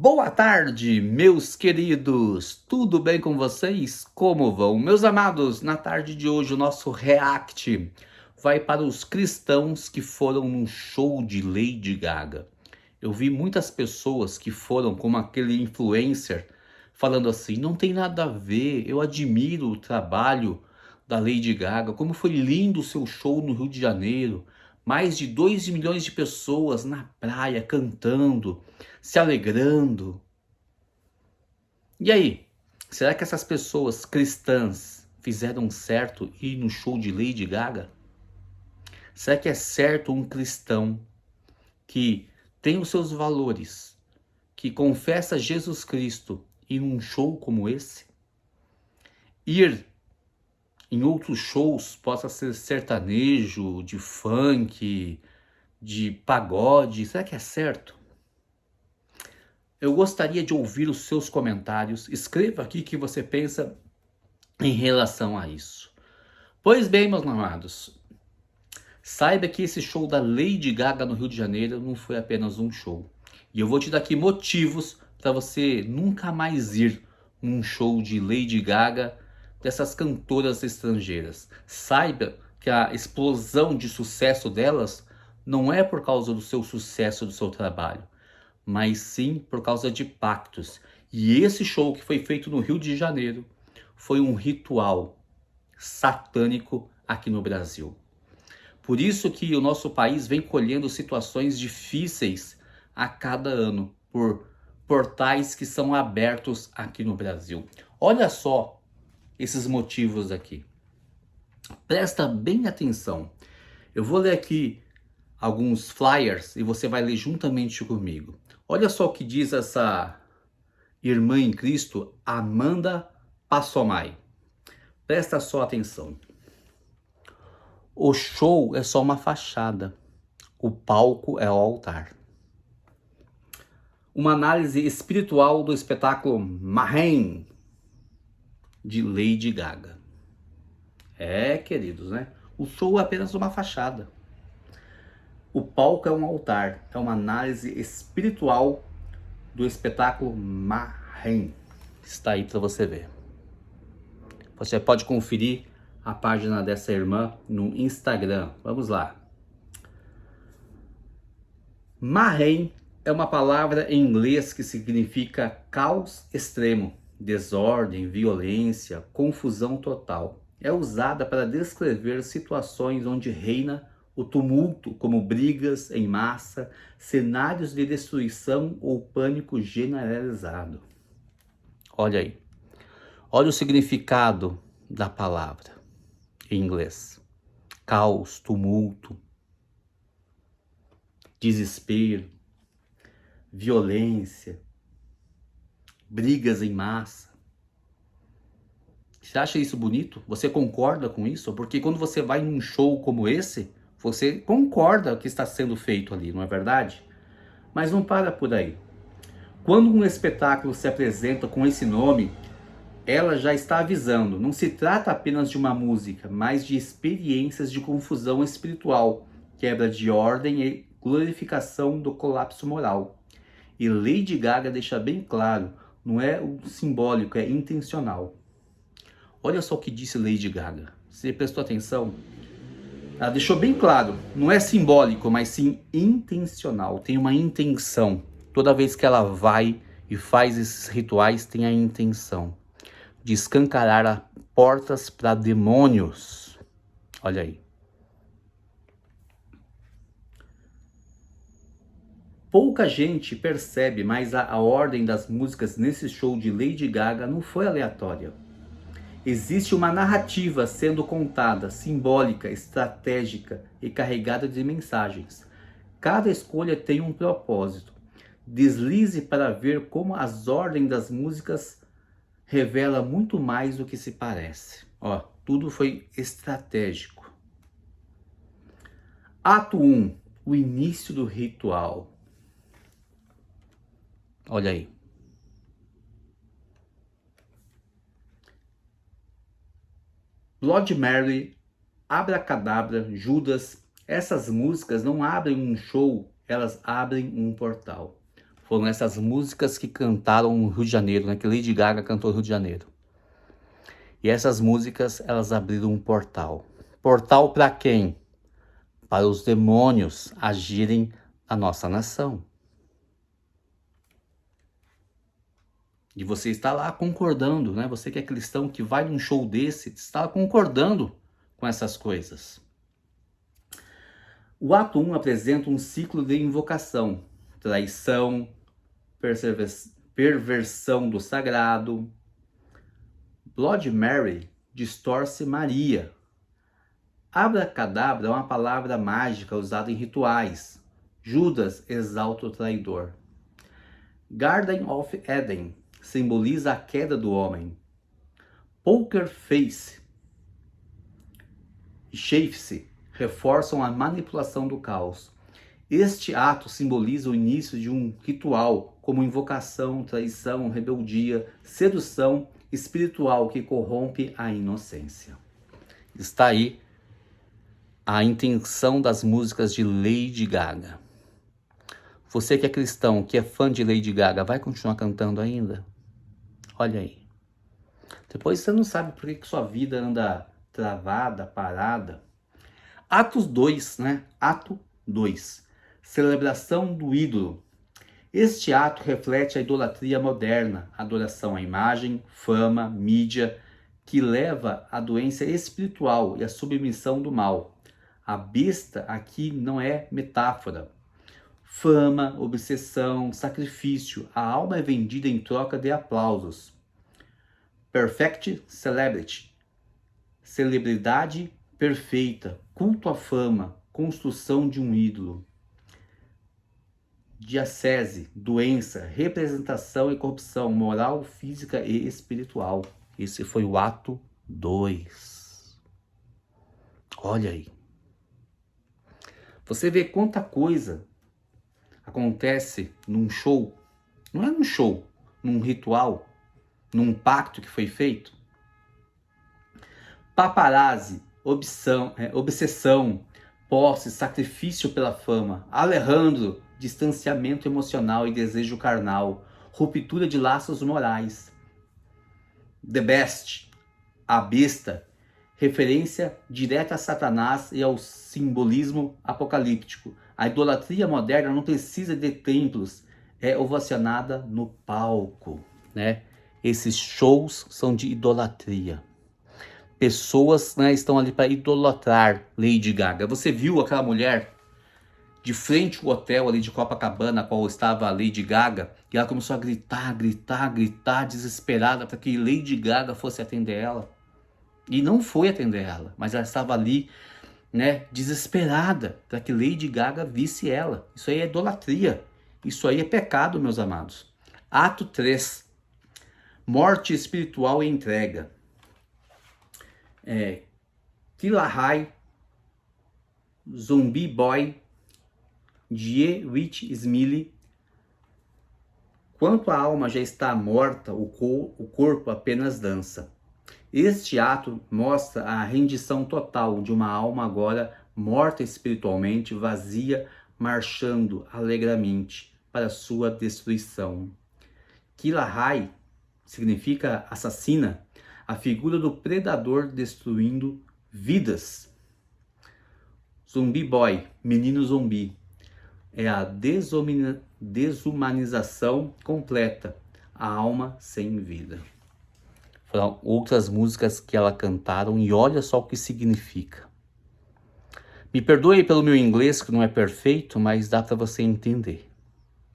Boa tarde, meus queridos! Tudo bem com vocês? Como vão? Meus amados, na tarde de hoje o nosso react vai para os cristãos que foram num show de Lady Gaga. Eu vi muitas pessoas que foram, como aquele influencer, falando assim: não tem nada a ver, eu admiro o trabalho da Lady Gaga, como foi lindo o seu show no Rio de Janeiro. Mais de 2 milhões de pessoas na praia cantando, se alegrando. E aí, será que essas pessoas cristãs fizeram certo ir no show de Lady Gaga? Será que é certo um cristão que tem os seus valores, que confessa Jesus Cristo ir num show como esse? Ir em outros shows, possa ser sertanejo, de funk, de pagode, será que é certo? Eu gostaria de ouvir os seus comentários. Escreva aqui o que você pensa em relação a isso. Pois bem, meus amados, saiba que esse show da Lady Gaga no Rio de Janeiro não foi apenas um show. E eu vou te dar aqui motivos para você nunca mais ir num show de Lady Gaga, dessas cantoras estrangeiras. Saiba que a explosão de sucesso delas não é por causa do seu sucesso do seu trabalho, mas sim por causa de pactos. E esse show que foi feito no Rio de Janeiro foi um ritual satânico aqui no Brasil. Por isso que o nosso país vem colhendo situações difíceis a cada ano, por portais que são abertos aqui no Brasil. Olha só esses motivos aqui. Presta bem atenção. Eu vou ler aqui alguns flyers e você vai ler juntamente comigo. Olha só o que diz essa irmã em Cristo, Amanda Passomai. Presta só atenção. O show é só uma fachada. O palco é o altar. Uma análise espiritual do espetáculo Mayhem, de Lady Gaga. Queridos, né? O show é apenas uma fachada. O palco é um altar. É uma análise espiritual do espetáculo Mayhem. Está aí para você ver. Você pode conferir a página dessa irmã no Instagram. Vamos lá. Mayhem é uma palavra em inglês que significa caos extremo, desordem, violência, confusão total. É usada para descrever situações onde reina o tumulto, como brigas em massa, cenários de destruição ou pânico generalizado. Olha aí. Olha o significado da palavra em inglês. Caos, tumulto, desespero, violência, brigas em massa. Você acha isso bonito? Você concorda com isso? Porque quando você vai num show como esse, você concorda com o que está sendo feito ali, não é verdade? Mas não para por aí. Quando um espetáculo se apresenta com esse nome, ela já está avisando, não se trata apenas de uma música, mas de experiências de confusão espiritual, quebra de ordem e glorificação do colapso moral. E Lady Gaga deixa bem claro, não é o simbólico, é intencional. Olha só o que disse Lady Gaga. Você prestou atenção? Ela deixou bem claro, não é simbólico, mas sim intencional. Tem uma intenção. Toda vez que ela vai e faz esses rituais, tem a intenção de escancarar portas para demônios. Olha aí. Pouca gente percebe, mas a ordem das músicas nesse show de Lady Gaga não foi aleatória. Existe uma narrativa sendo contada, simbólica, estratégica e carregada de mensagens. Cada escolha tem um propósito. Deslize para ver como as ordens das músicas revela muito mais do que se parece. Ó, tudo foi estratégico. Ato 1, o início do ritual. Olha aí. Bloody Mary, Abracadabra, Judas, essas músicas não abrem um show, elas abrem um portal. Foram essas músicas que cantaram no Rio de Janeiro, né? Que Lady Gaga cantou no Rio de Janeiro. E essas músicas, elas abriram um portal. Portal para quem? Para os demônios agirem na nossa nação. E você está lá concordando, né? Você que é cristão, que vai num show desse, está concordando com essas coisas. O ato 1 apresenta um ciclo de invocação, traição, perversão do sagrado. Blood Mary distorce Maria. Abracadabra é uma palavra mágica usada em rituais. Judas exalta o traidor. Garden of Eden simboliza a queda do homem. Poker Face e Chase reforçam a manipulação do caos. Este ato simboliza o início de um ritual, como invocação, traição, rebeldia, sedução espiritual que corrompe a inocência. Está aí a intenção das músicas de Lady Gaga. Você que é cristão, que é fã de Lady Gaga, vai continuar cantando ainda? Olha aí. Depois você não sabe por que sua vida anda travada, parada. Atos 2, né? Ato 2. Celebração do ídolo. Este ato reflete a idolatria moderna, adoração à imagem, fama, mídia, que leva à doença espiritual e à submissão do mal. A besta aqui não é metáfora. Fama, obsessão, sacrifício, a alma é vendida em troca de aplausos. Perfect Celebrity, celebridade perfeita, culto à fama, construção de um ídolo. Diacese, doença, representação e corrupção moral, física e espiritual. Esse foi o ato 2. Olha aí. Você vê quanta coisa acontece num show. Não é num show, num ritual, num pacto que foi feito. Paparazzi, obsessão, posse, sacrifício pela fama. Alejandro, distanciamento emocional e desejo carnal. Ruptura de laços morais. The Best, a besta, referência direta a Satanás e ao simbolismo apocalíptico. A idolatria moderna não precisa de templos, é ovacionada no palco, né? Esses shows são de idolatria. Pessoas, né, estão ali para idolatrar Lady Gaga. Você viu aquela mulher de frente ao hotel ali de Copacabana, qual estava a Lady Gaga, e ela começou a gritar, desesperada para que Lady Gaga fosse atender ela. E não foi atender ela, mas ela estava ali, né, desesperada para que Lady Gaga visse ela. Isso aí é idolatria. Isso aí é pecado, meus amados. Ato 3. Morte espiritual e entrega. Kilahai, Zombie Boy, Die Witch Smiley. Quanto a alma já está morta, o corpo apenas dança. Este ato mostra a rendição total de uma alma agora morta espiritualmente, vazia, marchando alegremente para sua destruição. Kilahai significa assassina, a figura do predador destruindo vidas. Zombie Boy, menino zumbi, é a desumanização completa, a alma sem vida. Foram outras músicas que ela cantaram e olha só o que significa. Me perdoe pelo meu inglês que não é perfeito, mas dá para você entender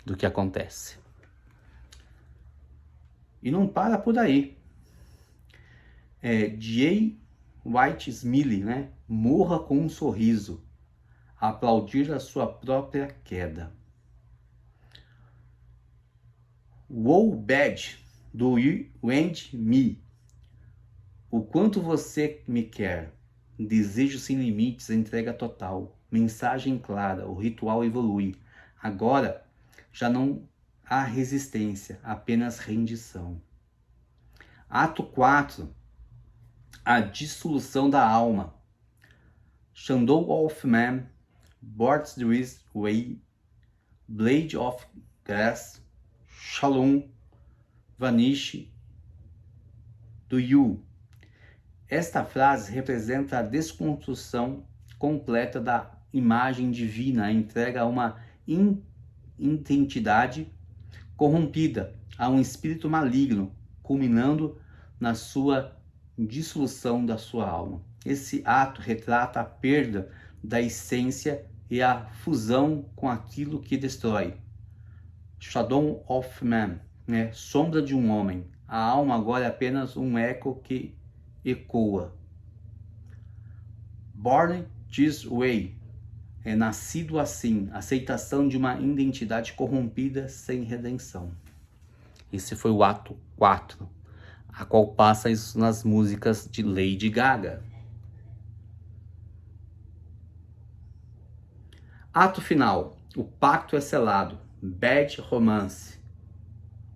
do que acontece. E não para por aí. J. White Smiley, né? Morra com um sorriso, aplaudir a sua própria queda. Wow Bad, do You and Me. O quanto você me quer. Desejo sem limites, entrega total. Mensagem clara, o ritual evolui. Agora já não há resistência, apenas rendição. Ato 4. A dissolução da alma. Shadow of Man, Boards the Way, Blade of Grass, Shalom Vanish do You. Esta frase representa a desconstrução completa da imagem divina, a entrega a uma identidade corrompida, a um espírito maligno, culminando na sua dissolução da sua alma. Esse ato retrata a perda da essência e a fusão com aquilo que destrói. Shadow of Man, sombra de um homem. A alma agora é apenas um eco que ecoa. Born this way, nascido assim, aceitação de uma identidade corrompida sem redenção. Esse foi o ato 4, a qual passa isso nas músicas de Lady Gaga. Ato final, o pacto é selado. Bad romance,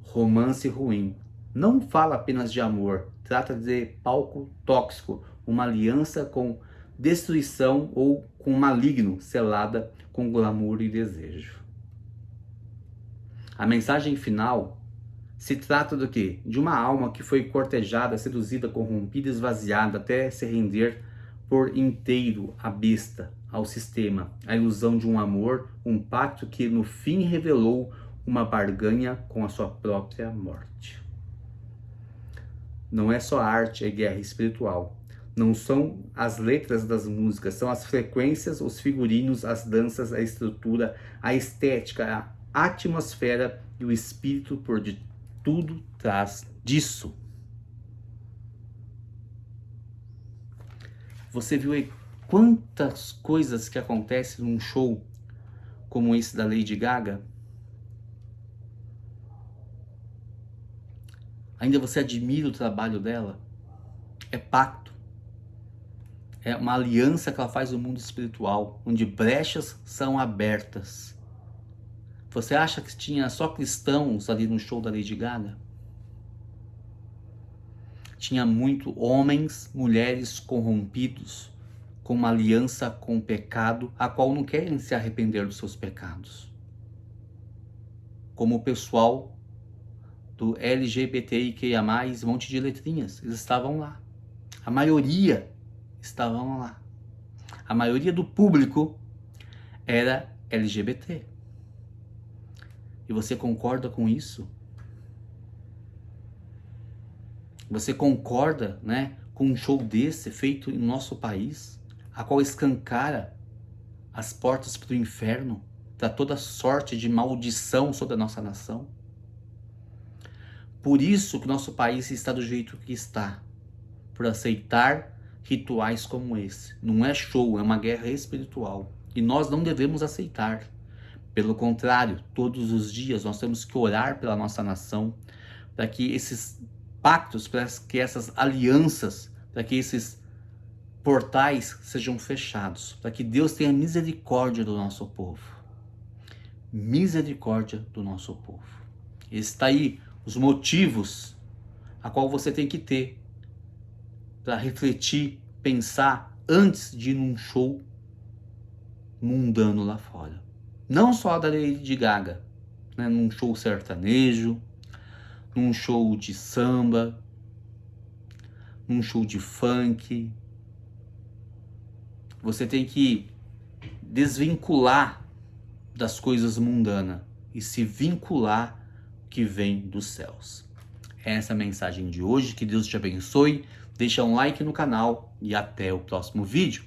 romance ruim. Não fala apenas de amor, trata de palco tóxico, uma aliança com destruição ou com maligno, selada com glamour e desejo. A mensagem final se trata do quê? De uma alma que foi cortejada, seduzida, corrompida, esvaziada, até se render por inteiro à besta, ao sistema, a ilusão de um amor, um pacto que no fim revelou uma barganha com a sua própria morte. Não é só arte, é guerra espiritual. Não são as letras das músicas, são as frequências, os figurinos, as danças, a estrutura, a estética, a atmosfera e o espírito por de tudo trás disso. Você viu aí quantas coisas que acontecem num show como esse da Lady Gaga? Ainda você admira o trabalho dela? É pacto. É uma aliança que ela faz no mundo espiritual, onde brechas são abertas. Você acha que tinha só cristãos ali no show da Lady Gaga? Tinha muito homens, mulheres corrompidos, com uma aliança com o pecado, a qual não querem se arrepender dos seus pecados. Como o pessoal do LGBTIQIA+, um monte de letrinhas, eles estavam lá. A maioria estavam lá. A maioria do público era LGBT. E você concorda com isso? Você concorda, com um show desse feito em nosso país, a qual escancara as portas para o inferno, para toda sorte de maldição sobre a nossa nação? Por isso que nosso país está do jeito que está, por aceitar rituais como esse. Não é show, é uma guerra espiritual. E nós não devemos aceitar. Pelo contrário, todos os dias nós temos que orar pela nossa nação, para que esses pactos, para que essas alianças, para que esses portais sejam fechados, para que Deus tenha misericórdia do nosso povo. Misericórdia do nosso povo. Está aí os motivos a qual você tem que ter para refletir, pensar antes de ir num show mundano lá fora. Não só da Lady Gaga, num show sertanejo, num show de samba, num show de funk. Você tem que desvincular das coisas mundanas e se vincular que vem dos céus. Essa é a mensagem de hoje, que Deus te abençoe, deixa um like no canal e até o próximo vídeo.